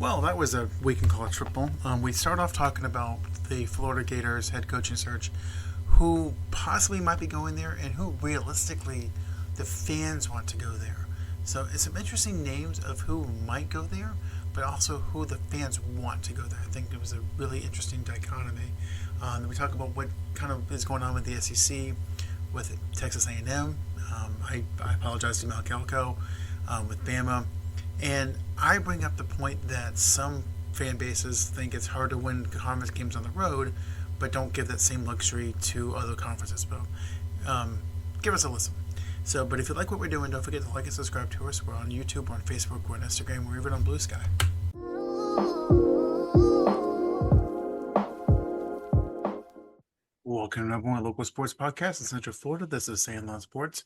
Well, that was a week in college football. We start off talking about the Florida Gators head coaching search, who possibly might be going there, and who realistically the fans want to go there. So it's some interesting names of who might go there, but also who the fans want to go there. I think it was a really interesting dichotomy. We talk about what kind of is going on with the SEC, with Texas A&M. I apologize to Mel Calco with Bama. And I bring up the point that some fan bases think it's hard to win conference games on the road, but don't give that same luxury to other conferences. But give us a listen. So, but if you like what we're doing, don't forget to like and subscribe to us. We're on YouTube, we're on Facebook, we're on Instagram, we're even on Blue Sky. Welcome to number one local sports podcast in Central Florida. This is Sandlot Sports.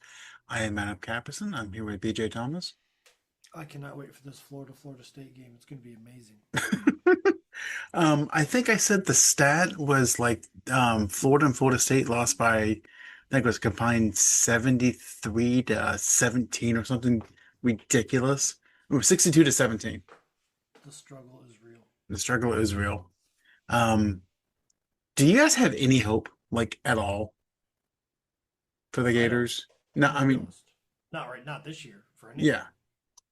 I am Adam Capperson. I'm here with BJ Thomas. I cannot wait for this Florida State game. It's going to be amazing. I think I said the stat was like Florida and Florida State lost by, I think it was combined 73-17 or something ridiculous. It was 62-17. The struggle is real. The struggle is real. Do you guys have any hope, like at all, for the Gators? No, I mean, not right, not this year for any. yeah.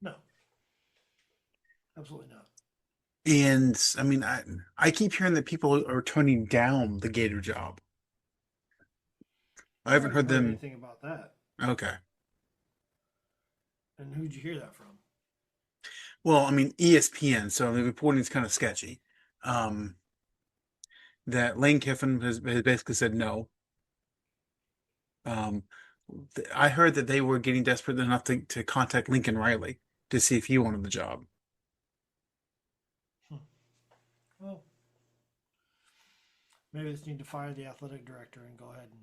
No, absolutely not. And I mean, I keep hearing that people are turning down the Gator job. I haven't heard them. Anything about that. Okay. And who'd you hear that from? Well, I mean, ESPN, so the reporting is kind of sketchy. That Lane Kiffin has basically said no. I heard that they were getting desperate enough to contact Lincoln Riley to see if he wanted the job. Well, maybe they just need to fire the athletic director and go ahead and.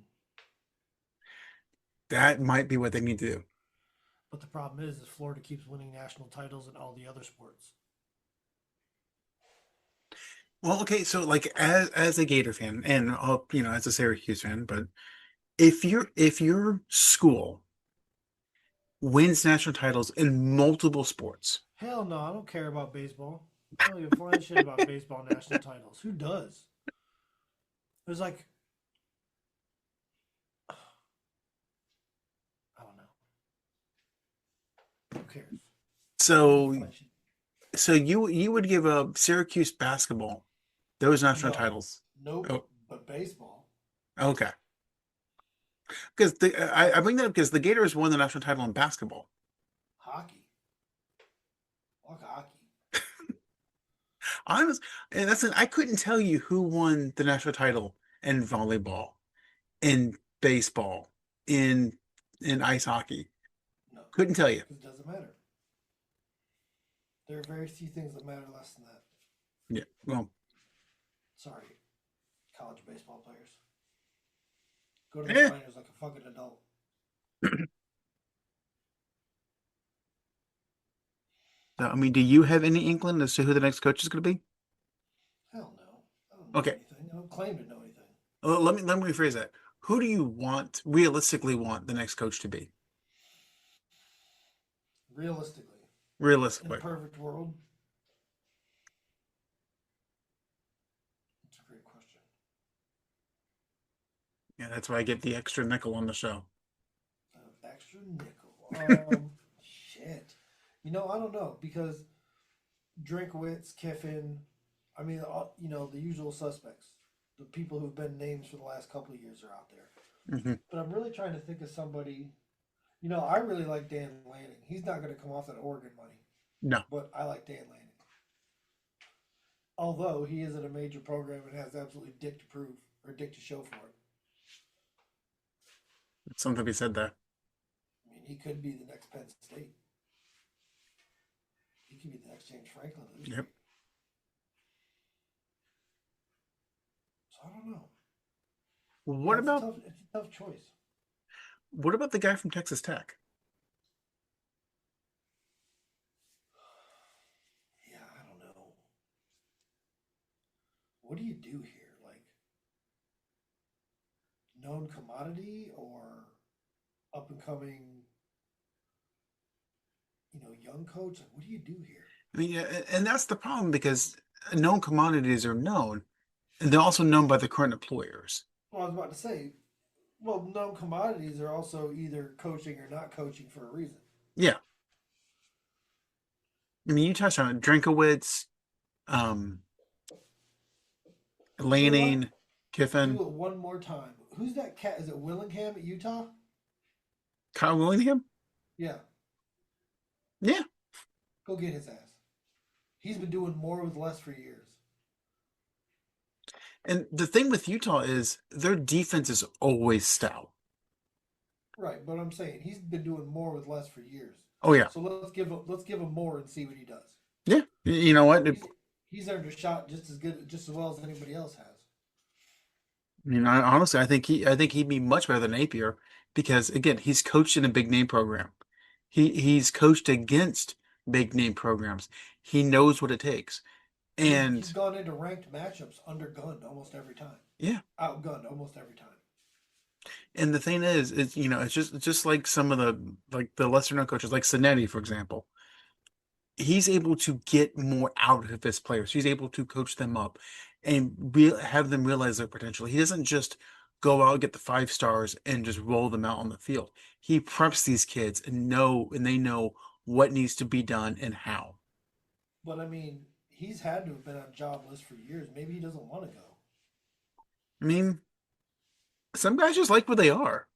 That might be what they need to do. But the problem is Florida keeps winning national titles in all the other sports. Well, okay, so like as a Gator fan and as a Syracuse fan, but if your school wins national titles in multiple sports. Hell no, I don't care about baseball. I don't give a flying shit about baseball national titles. Who does? There's like, I don't know. Who cares? So you would give up Syracuse basketball those national titles? Nope. Oh, But baseball. okay. Because I bring that up because the Gators won the national title in basketball. Hockey. Fuck hockey. I couldn't tell you who won the national title in volleyball, in baseball, in ice hockey. No. Couldn't tell you. It doesn't matter. There are very few things that matter less than that. Yeah. Well. Sorry, college baseball players. Go to the minors like a fucking adult. So, I mean, do you have any inkling as to who the next coach is going to be? Hell no. I don't know anything. I don't claim to know anything. Let me rephrase that. Who do you realistically want the next coach to be? Realistically. Realistically. In a perfect world. That's a great question. Yeah, that's why I get the extra nickel on the show. Extra nickel. Shit. I don't know because Drinkwitz, Kiffin, the usual suspects, the people who've been names for the last couple of years are out there. Mm-hmm. But I'm really trying to think of somebody. I really like Dan Lanning. He's not going to come off that Oregon money. No. But I like Dan Lanning. Although he is at a major program and has absolutely dick to prove or dick to show for it. Something to be said there. I mean, he could be the next Penn State. He could be the next James Franklin. Yep. So I don't know. What about? It's a tough choice. What about the guy from Texas Tech? Yeah, I don't know. What do you do here? Like, known commodity or up and coming, young coach? Like, what do you do here? I mean, yeah, and that's the problem because known commodities are known, and they're also known by the current employers. Well, I was about to say, well, known commodities are also either coaching or not coaching for a reason. Yeah, I mean, you touched on it. Drinkowitz, um, You know what? Lanning, Do Kiffin, it one more time. Who's that cat? Is it Willingham at Utah? Kyle Willingham. Yeah, Yeah, go get his ass. He's been doing more with less for years. and the thing with Utah is their defense is always stout. Right, but I'm saying he's been doing more with less for years. Oh yeah, So let's give him more and see what he does. yeah. You know what? He's earned a shot just as well as anybody else has. I mean, honestly, I think he'd be much better than Napier because again, he's coached in a big name program. He's coached against big name programs. He knows what it takes. And he's And gone into ranked matchups undergunned almost every time, yeah, outgunned almost every time. and the thing is, it's just like some of the lesser known coaches, like Sinetti, for example. He's able to get more out of his players. He's able to coach them up and have them realize their potential. He doesn't just go out, get the 5 stars, and just roll them out on the field. He preps these kids and they know what needs to be done and how. But I mean, he's had to have been on job list for years. Maybe he doesn't want to go. I mean, some guys just like what they are.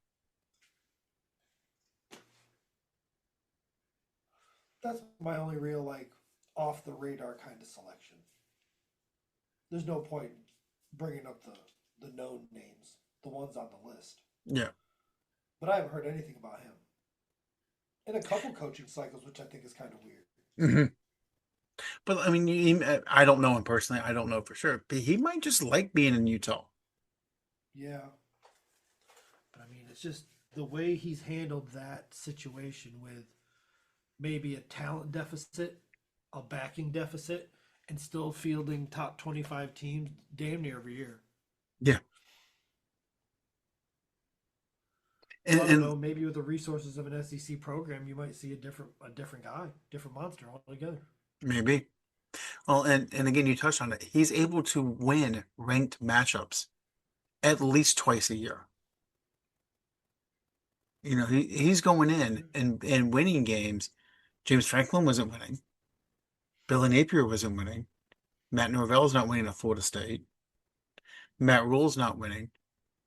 That's my only real like off the radar kind of selection. There's no point bringing up the known names, the ones on the list. Yeah. But I haven't heard anything about him in a couple coaching cycles, which I think is kind of weird. Hmm. But I mean, I don't know him personally. I don't know for sure. But he might just like being in Utah. Yeah, but I mean, it's just the way he's handled that situation with maybe a talent deficit, a backing deficit, and still fielding top 25 teams damn near every year. Yeah. So I don't And know. Maybe with the resources of an SEC program, you might see a different guy, different monster altogether. maybe. Well, and again, you touched on it. He's able to win ranked matchups at least twice a year. You know, he's going in and winning games. James Franklin wasn't winning. Billy Napier wasn't winning. Matt Norvell's not winning at Florida State. Matt Rule's not winning.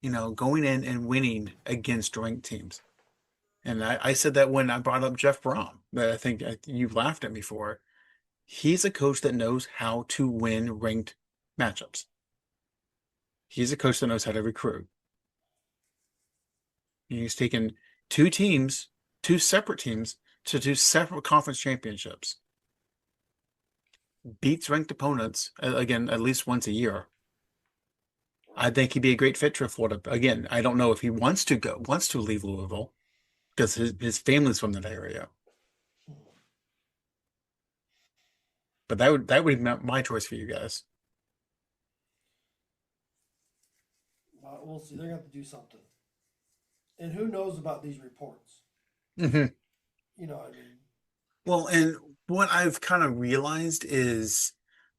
You know, going in and winning against ranked teams. And I said that when I brought up Jeff Brom, that I think you laughed at me for. He's a coach that knows how to win ranked matchups. He's a coach that knows how to recruit. He's taken two teams, two separate teams, to two separate conference championships. Beats ranked opponents again at least once a year. I think he'd be a great fit for Florida. Again, I don't know if he wants to leave Louisville because his family's from that area. But that would be my choice for you guys. We'll see. They're going to have to do something. And who knows about these reports? Hmm. You know, I mean, Well, and what I've kind of realized is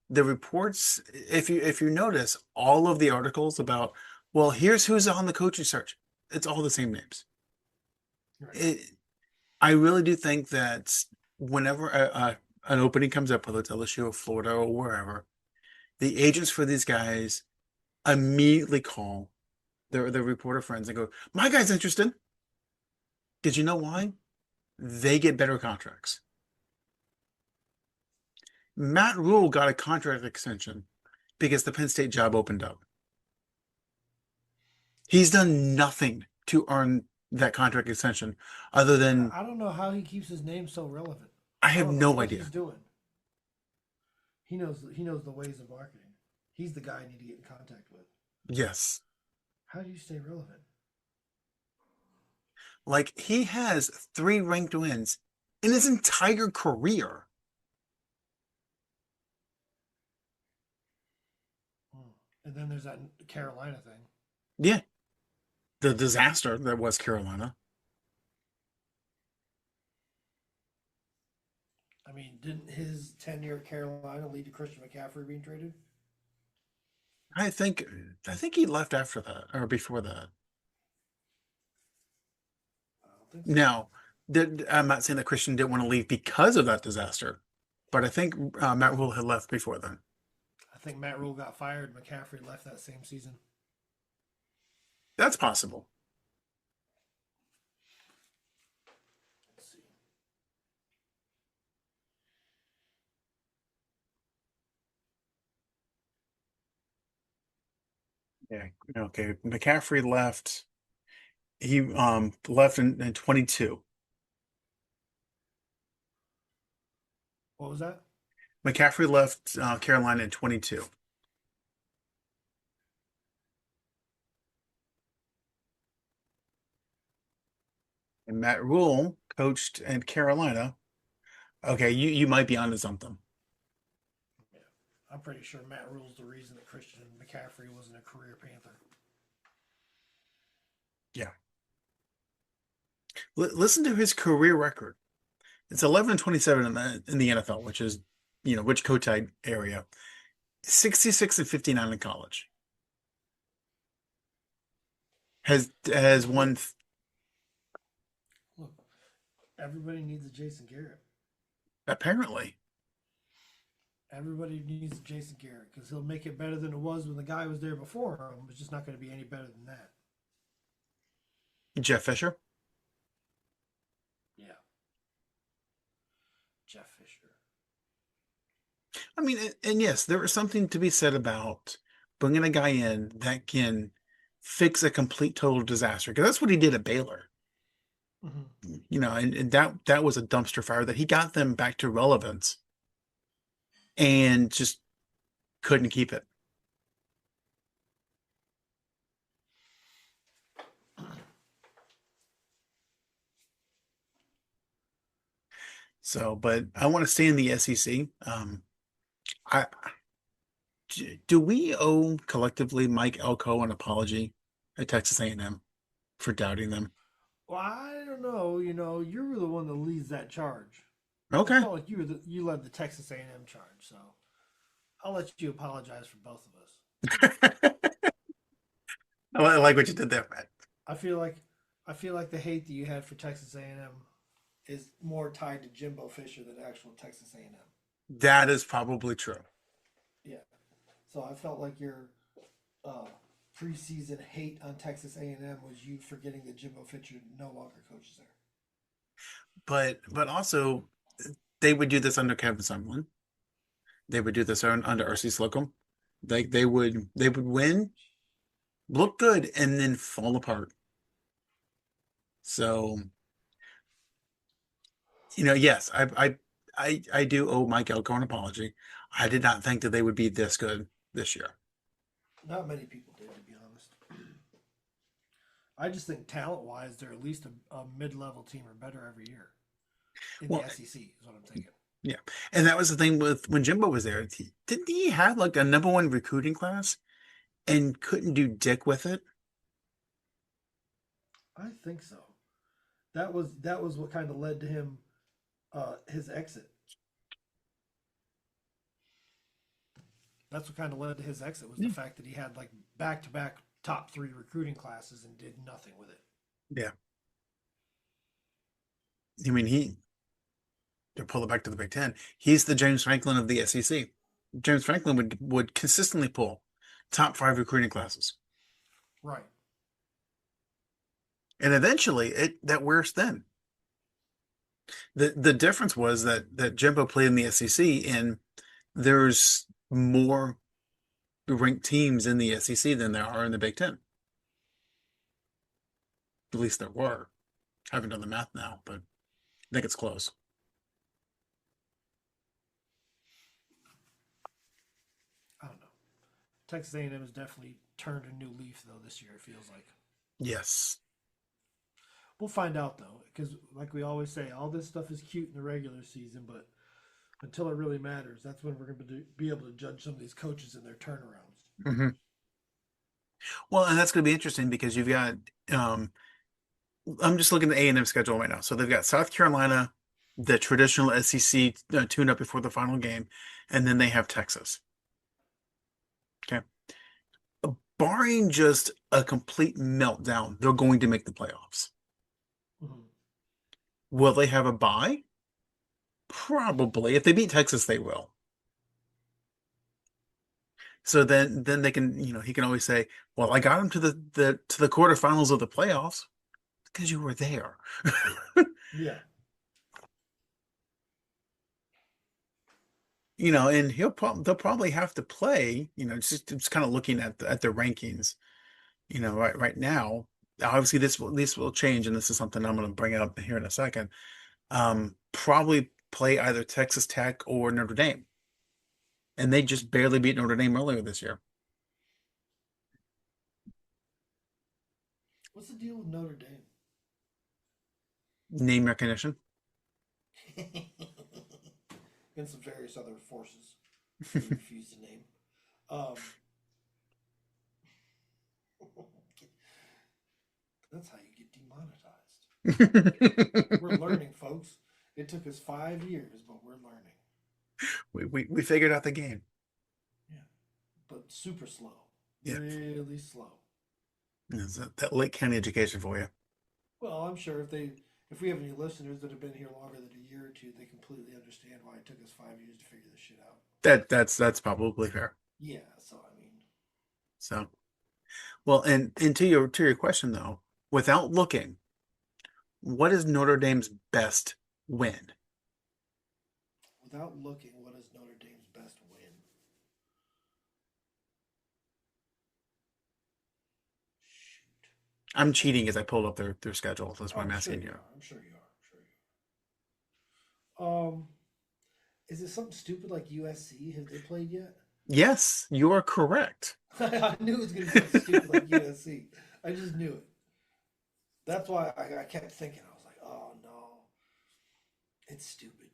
the reports, if you notice, all of the articles about, well, here's who's on the coaching search. It's all the same names. right. It, I really do think that whenever an opening comes up, whether it's LSU or Florida or wherever, the agents for these guys immediately call their reporter friends and go, "My guy's interested." Did you know why? They get better contracts. Matt Rule got a contract extension because the Penn State job opened up. He's done nothing to earn that contract extension other than I don't know how he keeps his name so relevant. I I have don't know no what idea. he's doing. He knows the ways of marketing. He's the guy I need to get in contact with. Yes. How do you stay relevant? Like he has 3 ranked wins in his entire career. And then there's that Carolina thing. Yeah. The disaster that was Carolina. I mean, didn't his tenure at Carolina lead to Christian McCaffrey being traded? I think I think he left after that or before that. I don't think so. Now, I'm not saying that Christian didn't want to leave because of that disaster, but I think Matt Rule had left before then. I think Matt Rule got fired. McCaffrey left that same season. That's possible. Let's see. Yeah. Okay. McCaffrey left. He left in 22. What was that? McCaffrey left Carolina in 22. And Matt Rule coached at Carolina. Okay, you might be onto something. Yeah. I'm pretty sure Matt Rule's the reason that Christian McCaffrey wasn't a career Panther. Yeah. Listen to his career record. It's 11-27 in the NFL, which is, which Kotite area. 66-59 in college. Has won Look, everybody needs a Jason Garrett. apparently. Everybody needs a Jason Garrett because he'll make it better than it was when the guy was there before him. It's just not going to be any better than that. Jeff Fisher. Yeah. Jeff Fisher. I mean, and yes, there is something to be said about bringing a guy in that can fix a complete total disaster because that's what he did at Baylor. Mm-hmm. And that was a dumpster fire that he got them back to relevance and just couldn't keep it. So, but I want to stay in the SEC. I do we owe collectively Mike Elko an apology at Texas A&M for doubting them? Well, I don't know. You were the one that leads that charge. I Okay. felt like you led the Texas A&M charge, so I'll let you apologize for both of us. I like what you did there, Matt. I feel like I feel like the hate that you had for Texas A&M is more tied to Jimbo Fisher than actual Texas A&M. That is probably true. Yeah. So I felt like your uh, preseason hate on Texas A&M was you forgetting that Jimbo Fisher no longer coaches there. But also they would do this under Kevin Sumlin. They would do this under R.C. Slocum. They would win, look good, and then fall apart. So, yes, I do owe Mike Elko an apology. I did not think that they would be this good this year. Not many people did, to be honest. I just think talent wise, they're at least a mid level team or better every year in Well, the SEC, is what I'm thinking. yeah, and that was the thing with when Jimbo was there. Didn't he have like a number one recruiting class and couldn't do dick with it? I think so. That was what kind of led to him his exit. That's what kind of led to his exit was the Yeah. fact that he had like back to back top three recruiting classes and did nothing with it. Yeah. I mean, to pull it back to the Big Ten, he's the James Franklin of the SEC. James Franklin would consistently pull top five recruiting classes, Right. and eventually that wears thin. The difference was that Jimbo played in the SEC, and there's more ranked teams in the SEC than there are in the Big Ten. At least there were. I haven't done the math now, but I think it's close. I don't know. Texas A&M has definitely turned a new leaf though this year. It feels like. Yes. We'll find out though, because like we always say, all this stuff is cute in the regular season, but until it really matters, that's when we're going to be able to judge some of these coaches and their turnarounds. Mm-hmm. Well, and that's going to be interesting because you've got I'm just looking at the A&M schedule right now. So they've got South Carolina. the traditional SEC tune-up before the final game, and then they have Texas. Okay. Barring just a complete meltdown, they're going to make the playoffs. Mhm. Will they have a bye? Probably. If they beat Texas, they will. So then they can, he can always say, "Well, I got him to the quarterfinals of the playoffs because you were there." Yeah. And they'll probably have to play, just kind of looking at their rankings, right now. Obviously, this will change, and this is something I'm going to bring up here in a second. Probably play either Texas Tech or Notre Dame, and they just barely beat Notre Dame earlier this year. What's the deal with Notre Dame? Name recognition. And some various other forces we refuse to name. Um, that's how you get demonetized. We're learning, folks. It took us 5 years, but we're learning. We figured out the game. Yeah, but super slow, Yeah, really slow. it's that Lake County education for you. Well, I'm sure if we have any listeners that have been here longer than a year or two, they completely understand why it took us 5 years to figure this shit out. That's probably fair. Yeah, so I mean, So, well, and to your question though, without looking, what is Notre Dame's best win? without looking, what is Notre Dame's best win? Shoot. I'm cheating as I pulled up their schedule. That's why Oh, I'm I'm sure asking you you. are. I'm sure you are. I'm sure you are. Is it something stupid like USC? Have they played yet? Yes, you are correct. I knew it was going to be something stupid like USC. I just knew it. That's why I kept thinking. I was like, oh no, it's stupid,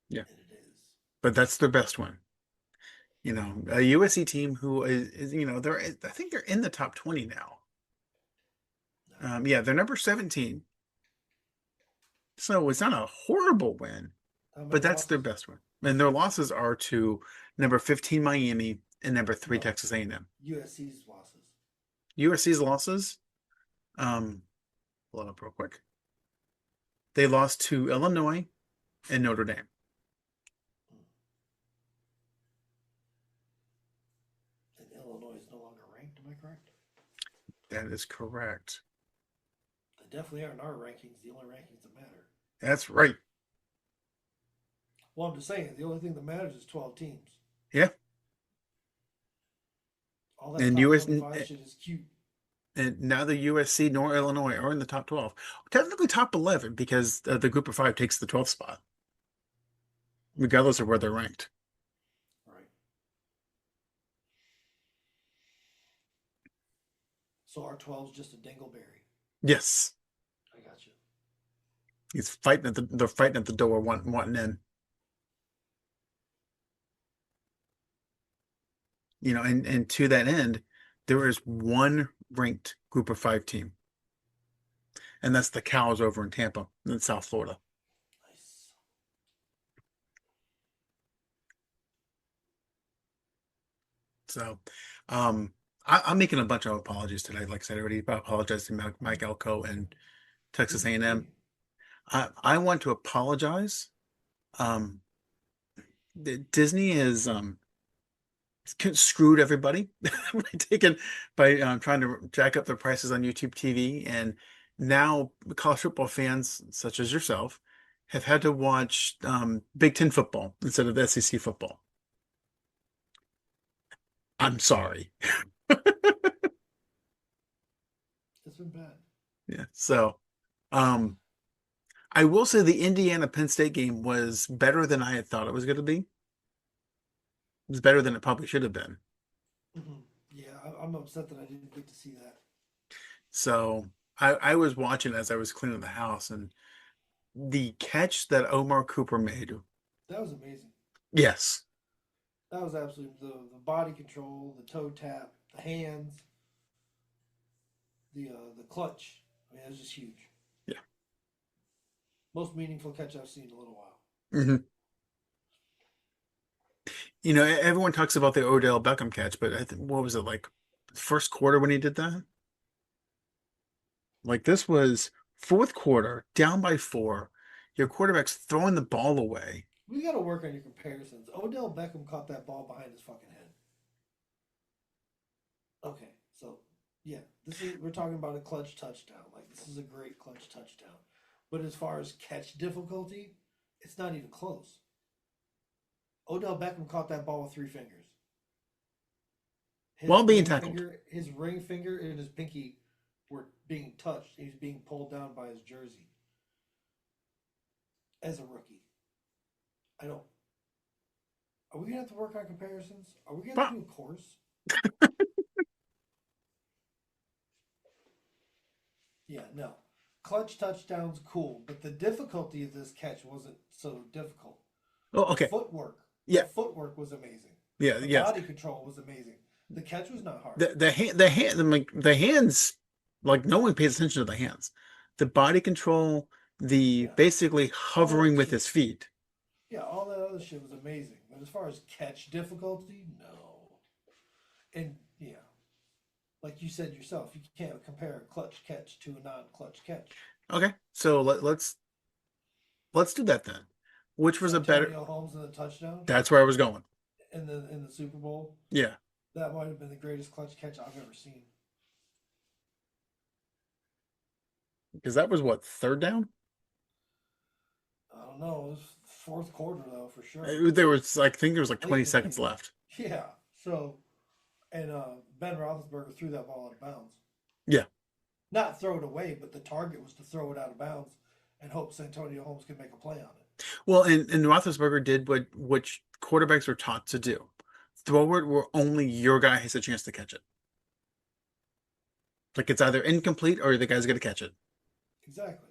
Yeah, and it is. but that's their best one. A USC team who is I think they're in the top 20 now. No. Yeah, they're number 17. So it's not a horrible win, How but many that's their losses? best one. And their losses are to number 15 Miami and number 3 No. Texas A&M. USC's losses. USC's losses, um, hold up real quick. They lost to Illinois and Notre Dame. And Illinois is no longer ranked. Am I correct? That is correct. They definitely aren't our rankings. The only rankings that matter. That's right. Well, I'm just saying, the only thing that matters is 12 teams. Yeah. All that And top US 25 shit is cute. and neither USC nor Illinois are in the top 12. Technically top 11 because the group of 5 takes the 12th spot, regardless of where they're ranked. Right. So our 12 is just a dingleberry. Yes. I got you. They're fighting at the door, wanting in. And to that end, there is one ranked group of 5 team, and that's the Cows over in Tampa, in South Florida. Nice. So, I'm making a bunch of apologies today. Like I said, I already apologized to Mike Elko and This Texas is A&M. great. I want to apologize. Um, Disney has screwed everybody by trying to jack up their prices on YouTube TV, and now college football fans such as yourself have had to watch Big Ten football instead of SEC football. I'm sorry. It's been bad. Yeah. So, um, I will say the Indiana Penn State game was better than I had thought it was going to be. It was better than it probably should have been. Yeah, I'm upset that I didn't get to see that. So I was watching as I was cleaning the house, and the catch that Omar Cooper made. That was amazing. Yes. That was absolutely the body control, the toe tap, the hands, the clutch. I mean, it was just huge. Yeah. Most meaningful catch I've seen in a little while. Hmm. Everyone talks about the Odell Beckham catch, but what was it like first quarter when he did that? Like this was fourth quarter, down by four. Your quarterback's throwing the ball away. We got to work on your comparisons. Odell Beckham caught that ball behind his fucking head. Okay, so yeah, this is we're talking about a clutch touchdown. Like this is a great clutch touchdown. But as far as catch difficulty, it's not even close. Odell Beckham caught that ball with three fingers. While being tackled. His ring finger, and his pinky were being touched. He's being pulled down by his jersey as a rookie. I don't. Are we gonna have to work on comparisons? Are we gonna have to But do a course? Yeah, no. Clutch touchdowns, cool, but the difficulty of this catch wasn't so difficult. oh, The okay. footwork, the Yeah, footwork was amazing. yeah, The yes. body control was amazing. The catch was not hard. The hands, like no one pays attention to the hands. The body control, the Yeah, basically all hovering that with shit. his feet. Yeah, all that other shit was amazing. But as far as catch difficulty, no. And yeah, like you said yourself, you can't compare a clutch catch to a non-clutch catch. Okay, so let's do that then. Which was a better? Santonio Holmes in the touchdown That's where I was going. in the Super Bowl, Yeah, that might have been the greatest clutch catch I've ever seen. because that was what, third down? I don't know. It was fourth quarter though, for sure. There was, I think there was like Late 20 in the seconds game. left. Yeah. So, and Ben Roethlisberger threw that ball out of bounds. Yeah. Not throw it away, but the target was to throw it out of bounds and hope Santonio Holmes could make a play on it. Well, and Roethlisberger did what which quarterbacks are taught to do. Throw it where only your guy has a chance to catch it. Like it's either incomplete or the guy's going to catch it. Exactly.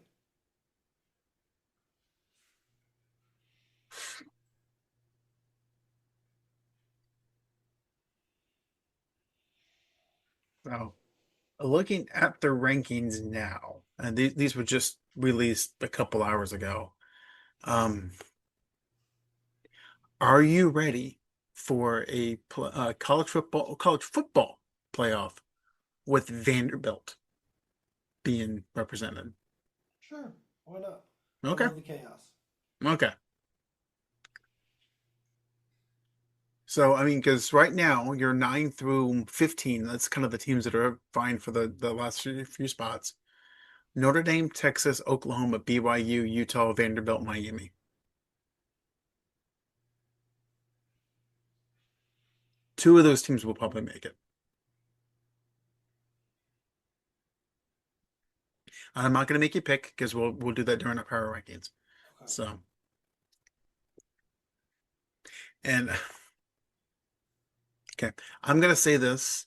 So, looking at the rankings now, and these were just released a couple hours ago. Um, are you ready for a college football playoff with Vanderbilt being represented? Sure. Why not? I Okay. love the chaos. Okay. So, I mean, because right now you're 9 through 15. That's kind of the teams that are vying for the last few spots. Notre Dame, Texas, Oklahoma, BYU, Utah, Vanderbilt, Miami. Two of those teams will probably make it. I'm not going to make you pick because we'll do that during our power rankings. Okay. So, and okay, I'm going to say this,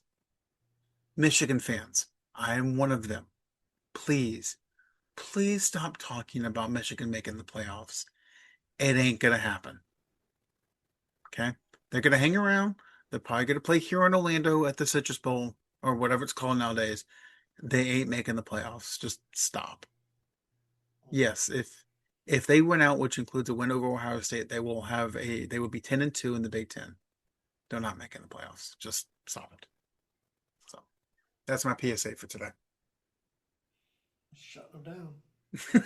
Michigan fans, I am one of them. Please, please stop talking about Michigan making the playoffs. It ain't going to happen. Okay. They're going to hang around. They're probably going to play here in Orlando at the Citrus Bowl or whatever it's called nowadays. They ain't making the playoffs. Just stop. Yes, if they win out, which includes a win over Ohio State, they will be 10-2 in the Big Ten. They're not making the playoffs. Just stop it. So that's my PSA for today. Shut them down.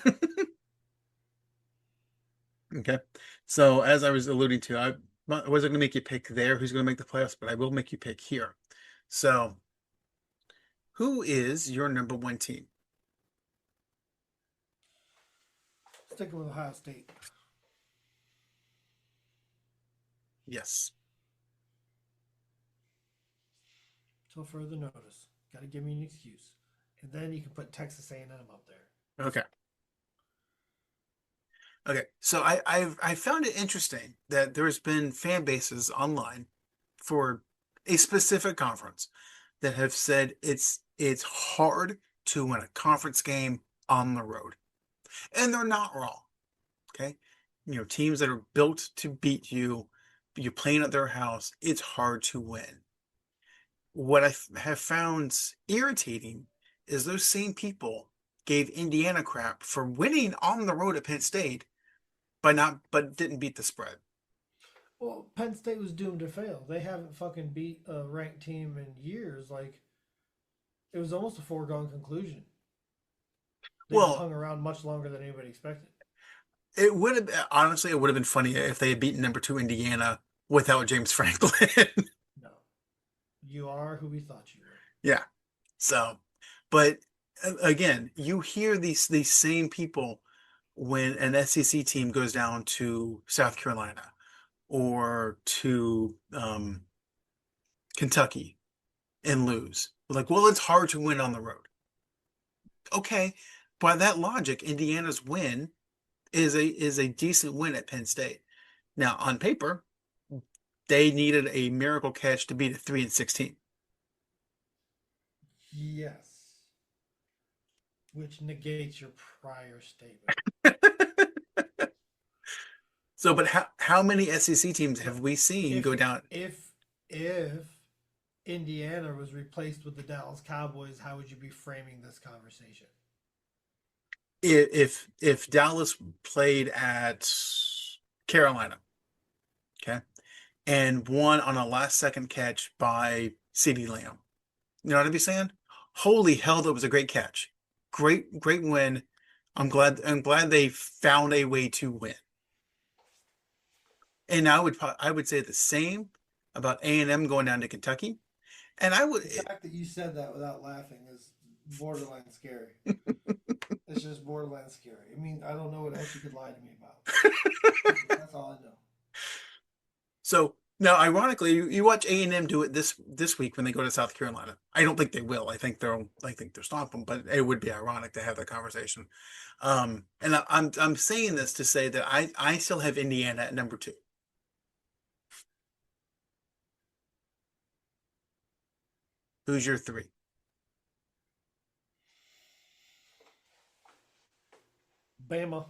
Okay. So as I was alluding to, I wasn't going to make you pick there who's going to make the playoffs, but I will make you pick here. So who is your number one team? Sticking with Ohio State. Yes. Till further notice. Got to give me an excuse. And then you can put Texas A&M up there. Okay. Okay. So I found it interesting that there's been fan bases online for a specific conference that have said it's hard to win a conference game on the road. And they're not wrong. Okay. Teams that are built to beat you, you're playing at their house, it's hard to win. What I have found irritating is those same people gave Indiana crap for winning on the road at Penn State, but didn't beat the spread. Well, Penn State was doomed to fail. They haven't fucking beat a ranked team in years. Like, it was almost a foregone conclusion. They just Well, hung around much longer than anybody expected. it would have honestly it would have been funny if they had beaten number two Indiana without James Franklin. No. You are who we thought you were. Yeah. So, but again, you hear these same people when an SEC team goes down to South Carolina or to Kentucky and lose. Like, well, it's hard to win on the road. Okay, by that logic, Indiana's win is a decent win at Penn State. Now, on paper, they needed a miracle catch to beat a 3-16. Yes. Which negates your prior statement. So, but how many SEC teams have But we seen go down? if Indiana was replaced with the Dallas Cowboys, how would you be framing this conversation? If Dallas played at Carolina, okay, and won on a last second catch by CeeDee Lamb, you know what I'd be saying? Holy hell, that was a great catch. Great win. I'm glad they found a way to win. And I would say the same about A&M going down to Kentucky. And I would The fact that you said that without laughing is borderline scary. It's just borderline scary. I mean, I don't know what else you could lie to me about. That's all I know. so now ironically you watch A&M do it this week when they go to South Carolina. I don't think they will. I think they'll stop them, but it would be ironic to have that conversation. And I'm saying this to say that I still have Indiana at number two. Who's your three? Bama.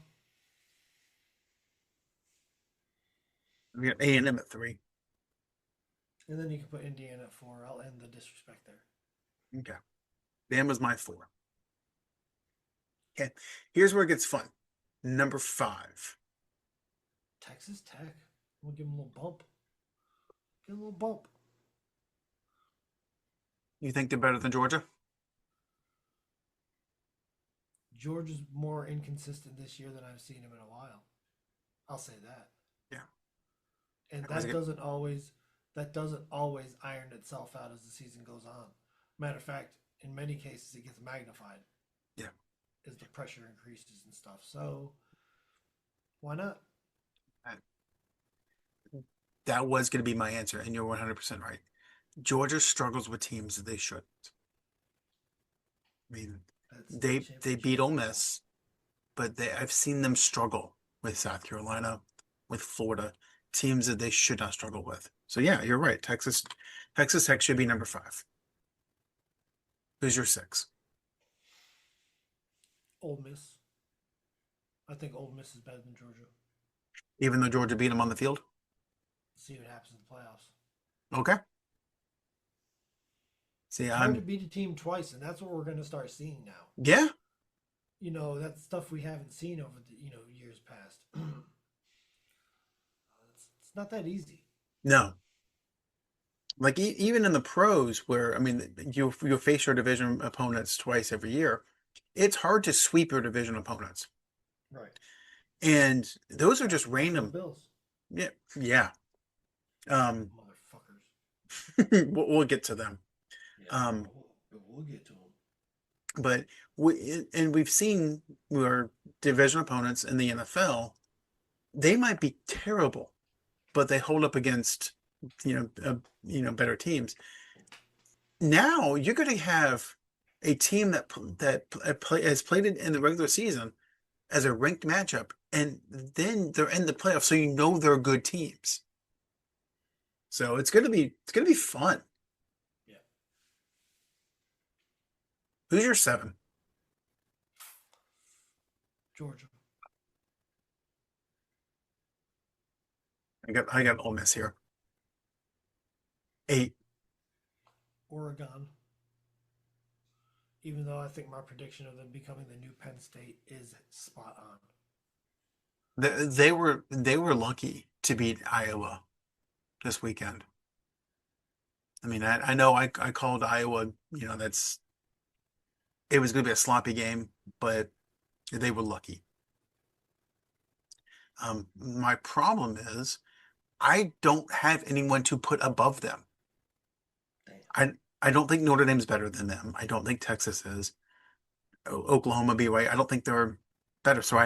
We got A&M at three. And then you can put Indiana at four. I'll end the disrespect there. Okay. Bama's my four. Okay. Here's where it gets fun. Number five. Texas Tech. We'll give them a little bump. Give them a little bump. You think they're better than Georgia? Georgia's more inconsistent this year than I've seen him in a while. I'll say that. Yeah. And That was that good. doesn't always iron itself out as the season goes on. Matter of fact, in many cases it gets magnified. Yeah. As the pressure increases and stuff. So why not? That was going to be my answer, and you're 100% right. Georgia struggles with teams that they shouldn't. I mean, That's they beat championship Ole football. Miss, but I've seen them struggle with South Carolina, with Florida, teams that they should not struggle with. So yeah, you're right. Texas Tech should be number five. Who's your six? Ole Miss. I think Ole Miss is better than Georgia. Even though Georgia beat them on the field? See what happens in the playoffs. Okay. See, It's hard to beat a team twice, and that's what we're going to start seeing now. Yeah. That's stuff we haven't seen over the years past. It's not that easy. No. Like even in the pros, where I mean, you face your division opponents twice every year. It's hard to sweep your division opponents, Right. and those are just Buffalo random. Bills. Yeah, yeah. Motherfuckers. we'll get to them. Yeah, we'll get to them. But we've seen our division opponents in the NFL. They might be terrible, but they hold up against better teams. Now you're going to have a team that has played it in the regular season as a ranked matchup, and then they're in the playoffs, so they're good teams. So it's gonna be fun. Yeah. Who's your seven? Georgia. I got Ole Miss here. 8. Oregon. Even though I think my prediction of them becoming the new Penn State is spot on. They were lucky to beat Iowa this weekend. I mean, I know I called Iowa, it was going to be a sloppy game, but they were lucky. My problem is I don't have anyone to put above them. Damn. I I don't think Notre Dame's better than them. I don't think Texas is. Oklahoma, BYU, I don't think they're better. So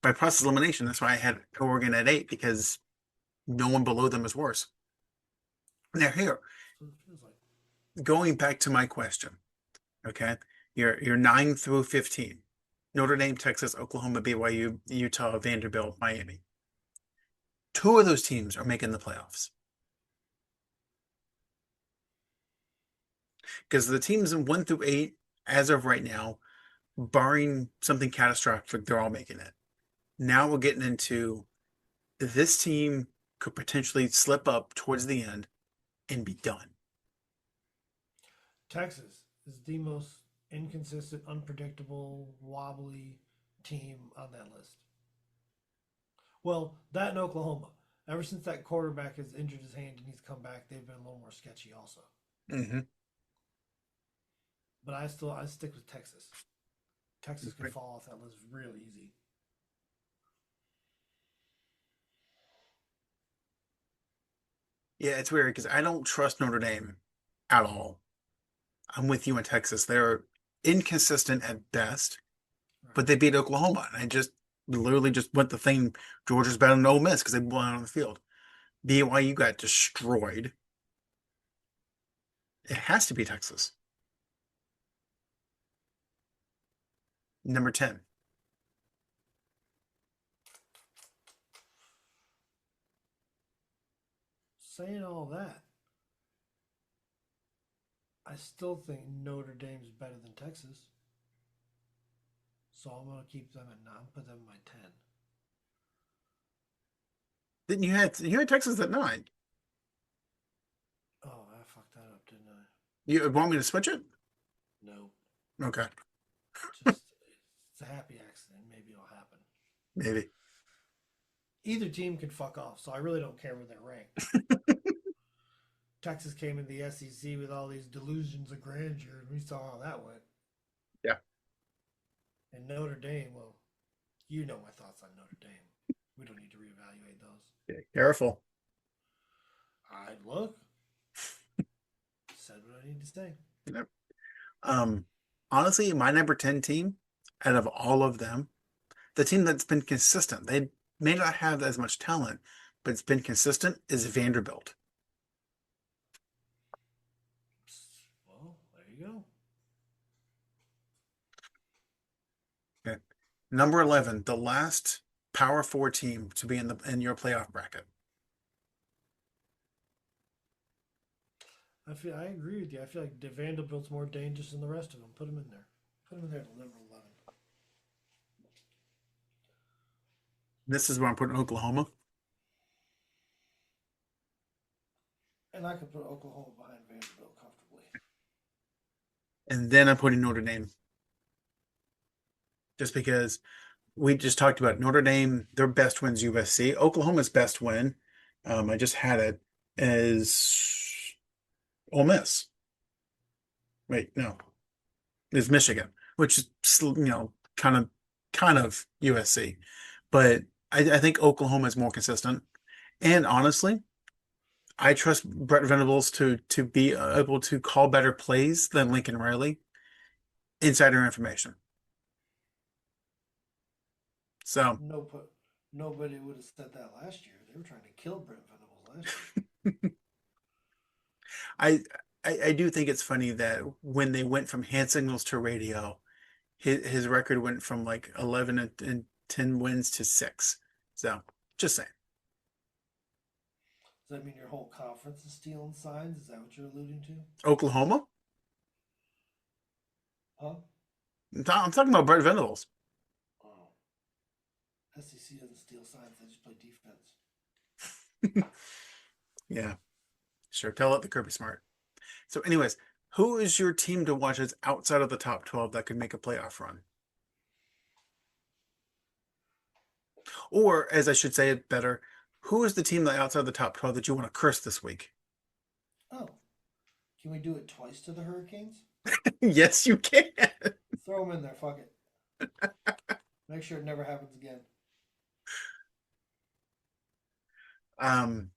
by process of elimination, that's why I had Oregon at 8 because no one below them is worse. Now here, So it feels like. going back to my question, okay? You're 9 through 15. Notre Dame, Texas, Oklahoma, BYU, Utah, Vanderbilt, Miami. Two of those teams are making the playoffs. Because the teams in 1 through 8, as of right now, barring something catastrophic, they're all making it. Now we're getting into this team could potentially slip up towards the end and be done. Texas is the most inconsistent, unpredictable, wobbly team on that list. Well, that and Oklahoma. Ever since that quarterback has injured his hand and he's come back, they've been a little more sketchy also. Mm-hmm. But I stick with Texas. Texas can fall off that list real easy. Yeah, it's weird because I don't trust Notre Dame at all. I'm with you in Texas. They're inconsistent at best, Right. but they beat Oklahoma. And I just literally just went the thing Georgia's better than Ole Miss because they won on the field. BYU got destroyed. It has to be Texas. Number 10. Saying all that, I still think Notre Dame's better than Texas. So I'm gonna keep them at 9, put them at my 10. Didn't you had Texas at 9? Oh, I fucked that up, didn't I? You want me to switch it? No. Okay, Just it's a happy accident. Maybe it'll happen. maybe. Either team can fuck off, so I really don't care where they're ranked. Texas came in the SEC with all these delusions of grandeur, and we saw how that went. Yeah. And Notre Dame, well, you know my thoughts on Notre Dame. We don't need to reevaluate those. Yeah, careful. I look, said what I need to say. Yep. Um, Honestly, my number 10 team, out of all of them, the team that's been consistent, they may not have as much talent, but it's been consistent, is Vanderbilt. Well, there you go. Okay. Number 11, the last Power Four team to be in your playoff bracket. I agree with you. I feel like Vanderbilt's more dangerous than the rest of them. Put them in there. Put them in there to number 11. This is where I'm putting Oklahoma. And I could put Oklahoma behind Vanderbilt comfortably. And then I'm putting Notre Dame. Just because we just talked about Notre Dame, their best win's USC. Oklahoma's best win, I just had it, is Ole Miss. Wait, no, is Michigan, which is kind of USC. But I think Oklahoma is more consistent. And honestly, I trust Brett Venables to be able to call better plays than Lincoln Riley. Insider information. So No, put nobody would have said that last year. They were trying to kill Brent Venables last year. I, I do think it's funny that when they went from hand signals to radio, his record went from like 11 and 10 wins to 6. So just saying. Does that mean your whole conference is stealing signs? Is that what you're alluding to? Oklahoma? Huh? I'm talking about Brett Venables. Oh. SEC doesn't steal signs, they just play defense. Yeah, sure. Tell it the Kirby Smart. So, anyways, Who is your team to watch that's outside of the top 12 that could make a playoff run? Or, as I should say it better, who is the team that outside the top 12 that you want to curse this week? Oh, can we do it twice to the Hurricanes? Yes, you can. Throw them in there. Fuck it. Make sure it never happens again. Um,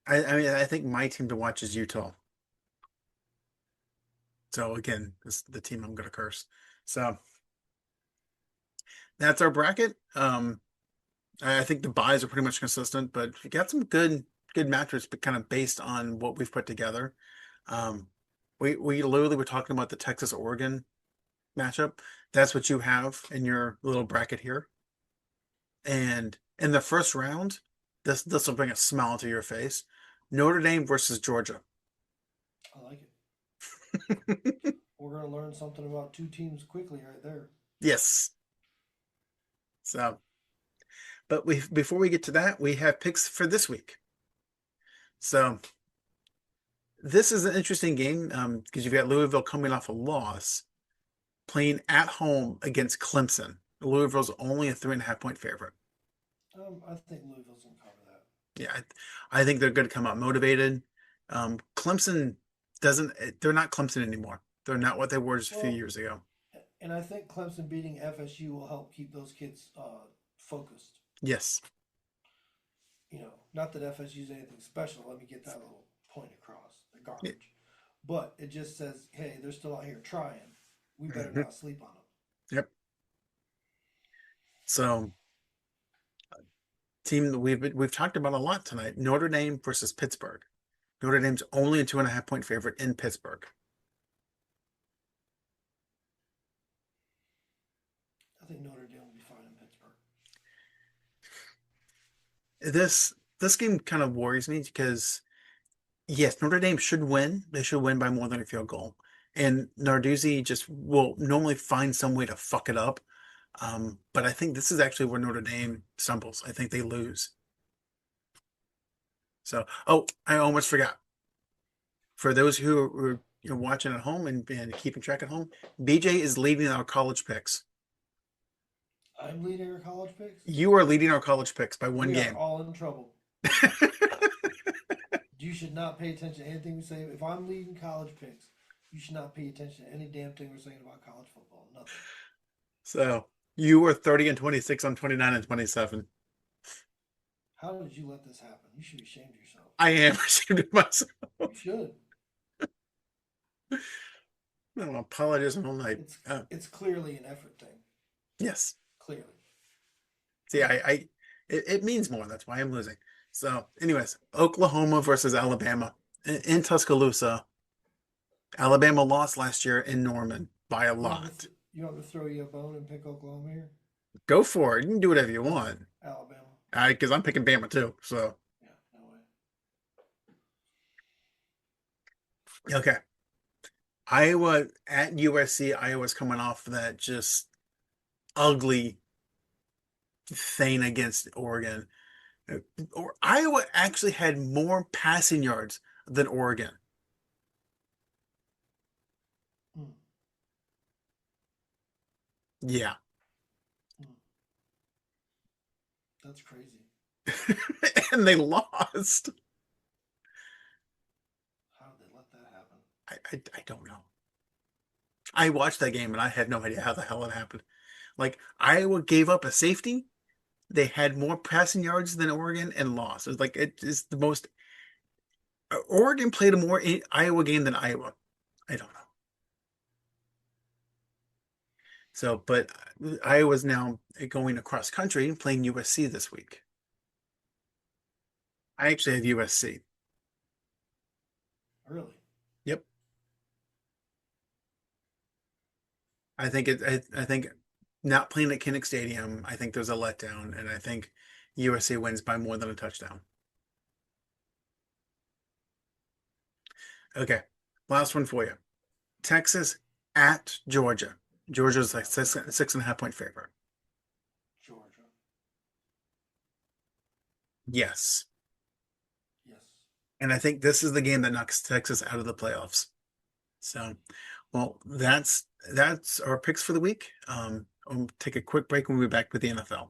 I mean, I think my team to watch is Utah. So again, this is the team I'm going to curse. So that's our bracket. I think the buys are pretty much consistent, but we got some good matchups, but kind of based on what we've put together. Um, we literally were talking about the Texas Oregon matchup. That's what you have in your little bracket here. And in the first round, this will bring a smile to your face. Notre Dame versus Georgia. I like it. We're gonna learn something about two teams quickly right there. Yes. So, but we before we get to that, we have picks for this week. So this is an interesting game because you've got Louisville coming off a loss, playing at home against Clemson. Louisville's only a 3.5 point favorite. I think Louisville's gonna cover that. Yeah, I think they're going to come out motivated. Clemson doesn't, they're not Clemson anymore. They're not what they were just a few Well, years ago. and I think Clemson beating FSU will help keep those kids focused. Yes. Not that FSU's anything special. Let me get that little point across. They're Y- garbage, but it just says, hey, they're still out here trying. We better not sleep on them. Yep. So, team that we've talked about a lot tonight, Notre Dame versus Pittsburgh. Notre Dame's only a 2.5 point favorite in Pittsburgh. I think Notre Dame will be fine in Pittsburgh. This game kind of worries me because yes, Notre Dame should win. They should win by more than a field goal. And Narduzzi just will normally find some way to fuck it up. But I think this is actually where Notre Dame stumbles. I think they lose. So, oh, I almost forgot. For those who are watching at home and keeping track at home, BJ is leading our college picks. I'm leading our college picks. You are leading our college picks by one We are game. all in trouble. You should not pay attention to anything we say. If I'm leading college picks, you should not pay attention to any damn thing we're saying about college football. Nothing. So you were 30 and 26 on 29 and 27. How did you let this happen? You should be ashamed of yourself. I am ashamed of myself. You should. No, apologism all night. It's clearly an effort thing. Yes. Clearly. See, it means more. That's why I'm losing. So, anyways, Oklahoma versus Alabama in Tuscaloosa. Alabama lost last year in Norman by a lot. You want me to throw you a bone and pick Oklahoma here? Go for it. You can do whatever you want. Alabama. Because I'm picking Bama too. So, Yeah, no way. okay. Iowa at USC. Iowa's coming off that just ugly thing against Oregon. Or Iowa actually had more passing yards than Oregon. Hmm. Yeah. Hmm. That's crazy. And they lost. How did they let that happen? I don't know. I watched that game and I had no idea how the hell it happened. Like Iowa gave up a safety. They had more passing yards than Oregon and lost. It's like it is the most. Oregon played a more Iowa game than Iowa. I don't know. So, but Iowa's now going across country playing USC this week. I actually have USC. Really? Yep. I think not playing at Kinnick Stadium, I think there's a letdown, and I think USC wins by more than a touchdown. Okay. Last one for you. Texas at Georgia. Georgia's like 6.5 point favorite. Georgia. Yes. Yes. And I think this is the game that knocks Texas out of the playoffs. So, well, that's our picks for the week. We'll take a quick break and we'll be back with the NFL.